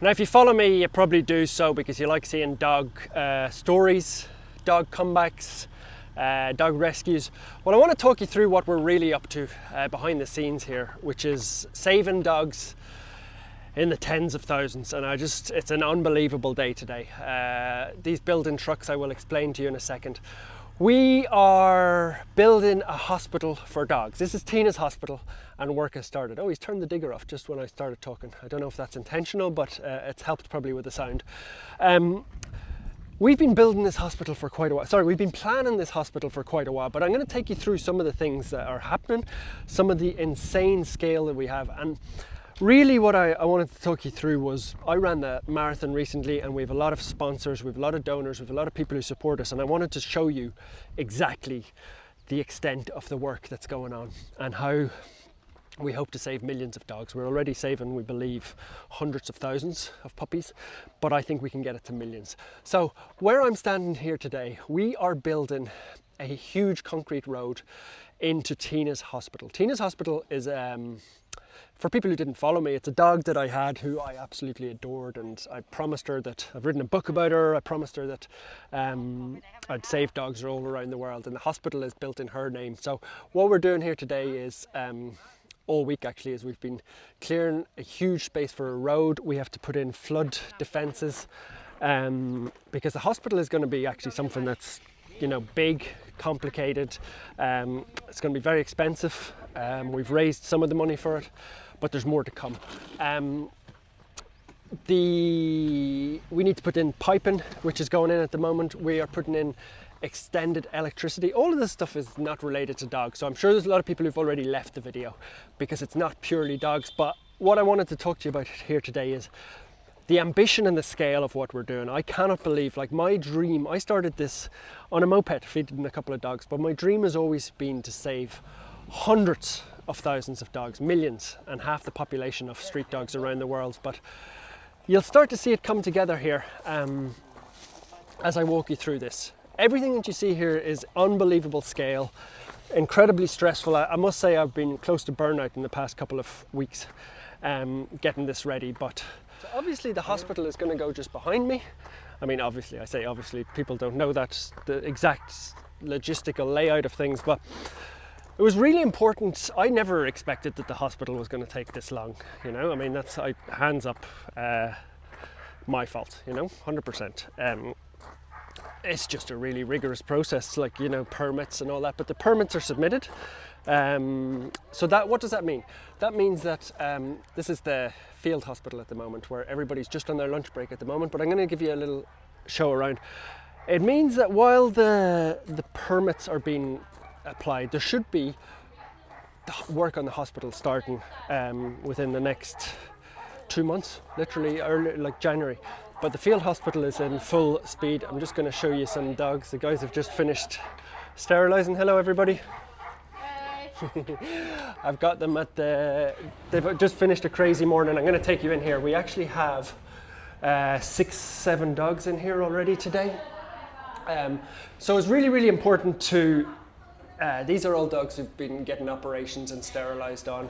Now, if you follow me, you probably do so because you like seeing dog stories, dog comebacks, dog rescues. Well, I want to talk you through what we're really up to behind the scenes here, which is saving dogs in the tens of thousands. And it's an unbelievable day today. These building trucks I will explain to you in a second. We are building a hospital for dogs. This is Tina's hospital and work has started. Oh, he's turned the digger off just when I started talking. I don't know if that's intentional, but it's helped probably with the sound. We've been building this hospital for quite a while. Sorry, we've been planning this hospital for quite a while, but I'm going to take you through some of the things that are happening, some of the insane scale that we have. And really what I wanted to talk you through was, I ran the marathon recently and we have a lot of sponsors, we have a lot of donors, we have a lot of people who support us, and I wanted to show you exactly the extent of the work that's going on and how we hope to save millions of dogs. We're already saving, we believe, hundreds of thousands of puppies, but I think we can get it to millions. So where I'm standing here today, we are building a huge concrete road into Tina's hospital. Tina's hospital is, for people who didn't follow me, it's a dog that I had who I absolutely adored, and I promised her that, I've written a book about her, I promised her that I'd save dogs all around the world, and the hospital is built in her name. So what we're doing here today is, all week actually, is we've been clearing a huge space for a road. We have to put in flood defences because the hospital is going to be actually something that's, you know, big, complicated. It's going to be very expensive. We've raised some of the money for it, but there's more to come. We need to put in piping, which is going in at the moment. We are putting in extended electricity. All of this stuff is not related to dogs, so I'm sure there's a lot of people who've already left the video because it's not purely dogs. But what I wanted to talk to you about here today is the ambition and the scale of what we're doing. I cannot believe, like, my dream, I started this on a moped feeding a couple of dogs, but my dream has always been to save hundreds of thousands of dogs, millions, and half the population of street dogs around the world. But you'll start to see it come together here as I walk you through this. Everything that you see here is unbelievable scale, incredibly stressful. I must say I've been close to burnout in the past couple of weeks getting this ready. But so obviously the hospital is going to go just behind me. I mean, obviously, I say obviously, people don't know that's the exact logistical layout of things, but it was really important. I never expected that the hospital was going to take this long, you know. I mean, that's, hands up, my fault, you know, 100%. It's just a really rigorous process, like, you know, permits and all that, but the permits are submitted. So that, what does that mean? That means that this is the field hospital at the moment, where everybody's just on their lunch break at the moment, but I'm going to give you a little show around. It means that while the permits are being applied, there should be the work on the hospital starting within the next 2 months, literally early, like January. But the field hospital is in full speed. I'm just going to show you some dogs. The guys have just finished sterilising. Hello, everybody. Hi. I've got them at they've just finished a crazy morning. I'm going to take you in here. We actually have 6-7 dogs in here already today. So it's really, really important to, these are all dogs who've been getting operations and sterilised on.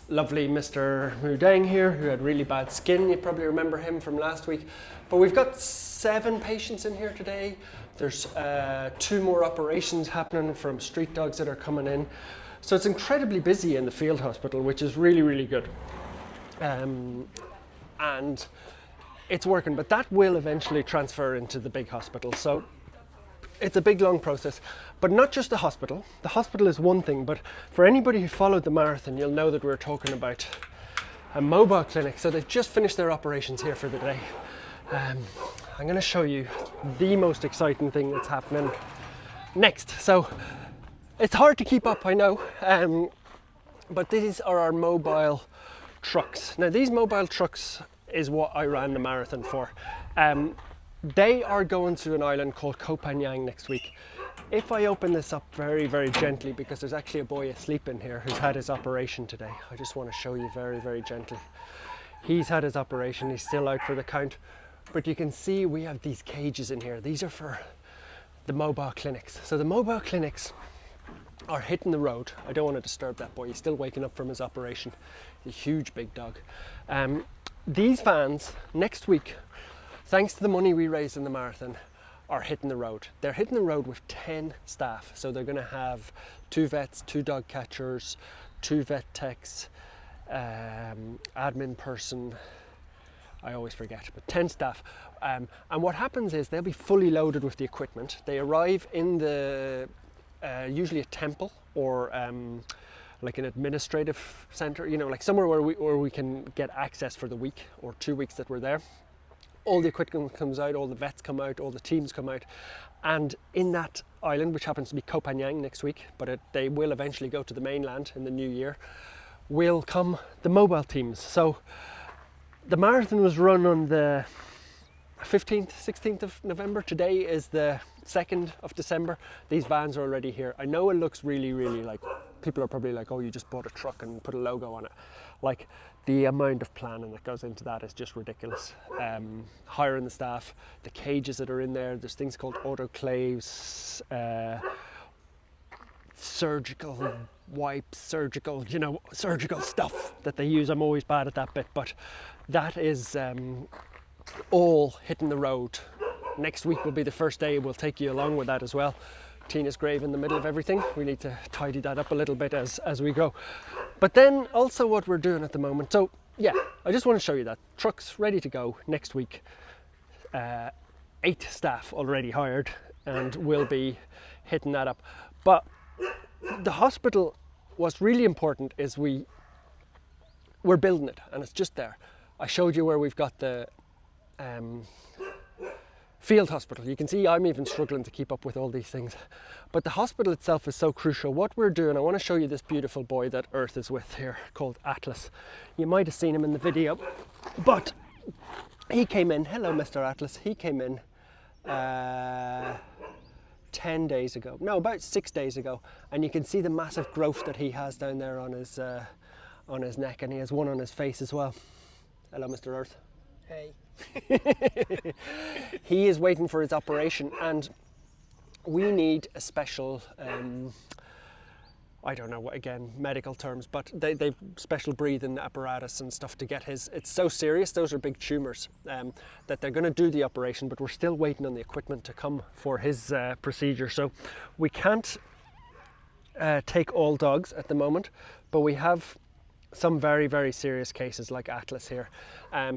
Lovely Mr. Mudang here, who had really bad skin. You probably remember him from last week. But we've got 7 patients in here today. There's 2 more operations happening from street dogs that are coming in. So it's incredibly busy in the field hospital, which is really, really good. And it's working, but that will eventually transfer into the big hospital. So it's a big, long process, but not just the hospital. The hospital is one thing, but for anybody who followed the marathon, you'll know that we're talking about a mobile clinic. So they've just finished their operations here for the day. I'm going to show you the most exciting thing that's happening next. So it's hard to keep up, I know, but these are our mobile trucks. Now, these mobile trucks is what I ran the marathon for. They are going to an island called Koh Phangan next week. If I open this up very, very gently, because there's actually a boy asleep in here who's had his operation today. I just want to show you very, very gently. He's had his operation, he's still out for the count. But you can see we have these cages in here. These are for the mobile clinics. So the mobile clinics are hitting the road. I don't want to disturb that boy, he's still waking up from his operation. He's a huge big dog. these vans next week, thanks to the money we raised in the marathon, are hitting the road. They're hitting the road with 10 staff. So they're going to have 2 vets, 2 dog catchers, 2 vet techs, admin person, I always forget, but 10 staff. And what happens is they'll be fully loaded with the equipment. They arrive in the, usually a temple or like an administrative center, you know, like somewhere where we can get access for the week or 2 weeks that we're there. All the equipment comes out, all the vets come out, all the teams come out. And in that island, which happens to be Koh Phangan next week, but they will eventually go to the mainland in the new year, will come the mobile teams. So the marathon was run on the 15th, 16th of November. Today is the 2nd of December. These vans are already here. I know it looks really, really like, people are probably like, oh, you just bought a truck and put a logo on it. Like, the amount of planning that goes into that is just ridiculous. Hiring the staff, the cages that are in there's things called autoclaves, surgical wipes, surgical stuff that they use. I'm always bad at that bit, but that is all hitting the road. Next week will be the first day. We'll take you along with that as well. Tina's grave in the middle of everything. We need to tidy that up a little bit as we go. But then also what we're doing at the moment. So yeah, I just want to show you that. Trucks ready to go next week. 8 staff already hired, and we'll be hitting that up. But the hospital, what's really important is we're building it, and it's just there. I showed you where we've got the field hospital. You can see I'm even struggling to keep up with all these things. But the hospital itself is so crucial. What we're doing, I want to show you this beautiful boy that Earth is with here called Atlas. You might have seen him in the video, but he came in, hello Mr. Atlas, he came in 10 days ago, no, about 6 days ago, and you can see the massive growth that he has down there on his neck, and he has one on his face as well. Hello Mr. Earth. Hey. He is waiting for his operation, and we need a special I don't know what, again, medical terms, but they've special breathing apparatus and stuff to get his. It's so serious, those are big tumours, that they're going to do the operation, but we're still waiting on the equipment to come for his procedure. So we can't take all dogs at the moment, but we have some very, very serious cases like Atlas here.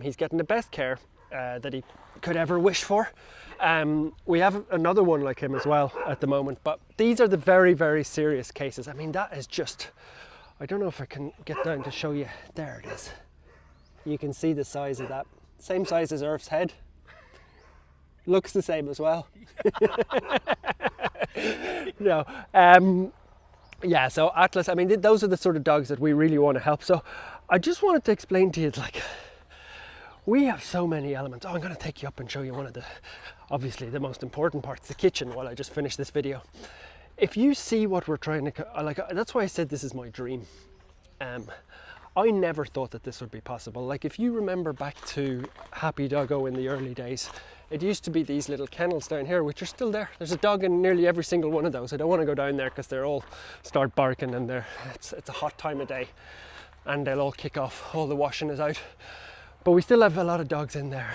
He's getting the best care that he could ever wish for. We have another one like him as well at the moment, but these are the very, very serious cases. I mean, that is just, I don't know if I can get down to show you. There it is. You can see the size of that. Same size as Earth's head. Looks the same as well. No. Yeah, so Atlas, I mean, those are the sort of dogs that we really want to help. So I just wanted to explain to you, like, we have so many elements. Oh, I'm going to take you up and show you one of the, obviously the most important parts, the kitchen, while I just finish this video. If you see what we're trying to, like, that's why I said this is my dream. I never thought that this would be possible. Like, if you remember back to Happy Doggo in the early days, it used to be these little kennels down here, which are still there. There's a dog in nearly every single one of those. I don't want to go down there because they'll all start barking, and it's a hot time of day, and they'll all kick off. All the washing is out. But we still have a lot of dogs in there.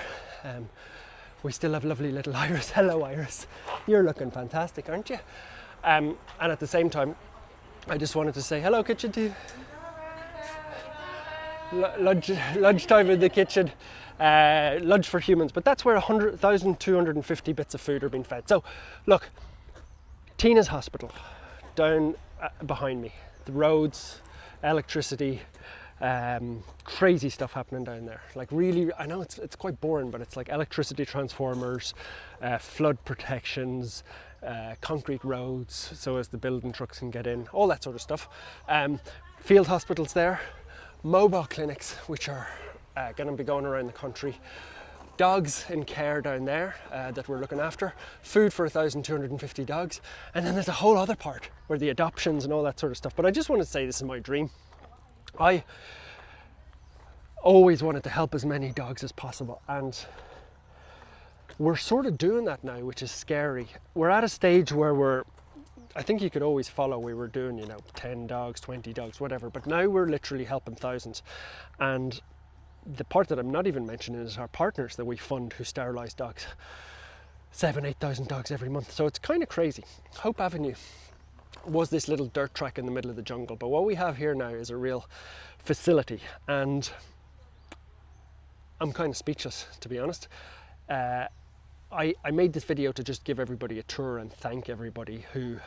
We still have lovely little Iris. Hello Iris, you're looking fantastic, aren't you? And at the same time, I just wanted to say hello kitchen to you. Lunch time in the kitchen, lunch for humans, but that's where 1,250 bits of food are being fed. So look, Tina's hospital down behind me, the roads, electricity, crazy stuff happening down there. Like, really, I know it's quite boring, but it's like electricity transformers, flood protections, concrete roads so as the building trucks can get in, all that sort of stuff. Field hospitals there, mobile clinics which are going to be going around the country, dogs in care down there that we're looking after, food for 1,250 dogs, and then there's a whole other part where the adoptions and all that sort of stuff. But I just want to say this is my dream. I always wanted to help as many dogs as possible, and we're sort of doing that now, which is scary. We're at a stage where I think you could always follow, we were doing, you know, 10 dogs, 20 dogs, whatever, but now we're literally helping thousands. And the part that I'm not even mentioning is our partners that we fund who sterilise dogs. 7,000-8,000 dogs every month. So it's kind of crazy. Hope Avenue was this little dirt track in the middle of the jungle, but what we have here now is a real facility, and I'm kind of speechless, to be honest. I made this video to just give everybody a tour and thank everybody who,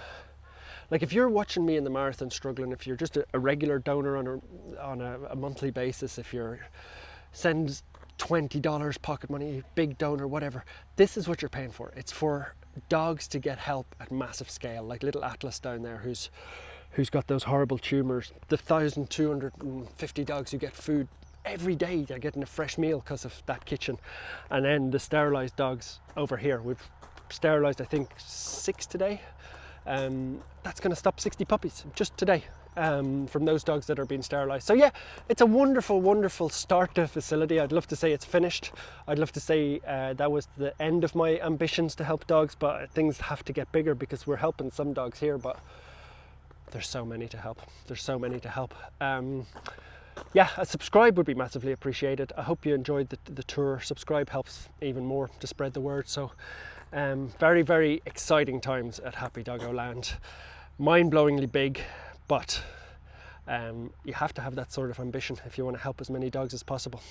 like, if you're watching me in the marathon struggling, if you're just a regular donor on a monthly basis, if you're sends $20 pocket money, big donor, whatever, this is what you're paying for. It's for dogs to get help at massive scale, like little Atlas down there who's got those horrible tumours, the 1,250 dogs who get food every day. They're getting a fresh meal because of that kitchen. And then the sterilised dogs over here, we've sterilised I think 6 today. That's going to stop 60 puppies just today from those dogs that are being sterilised. So yeah, it's a wonderful start to a facility. I'd love to say it's finished. I'd love to say that was the end of my ambitions to help dogs, but things have to get bigger because we're helping some dogs here, but there's so many to help. Yeah, a subscribe would be massively appreciated. I hope you enjoyed the tour. Subscribe helps even more to spread the word. So very exciting times at Happy Doggo Land. Mind-blowingly big, but you have to have that sort of ambition if you want to help as many dogs as possible.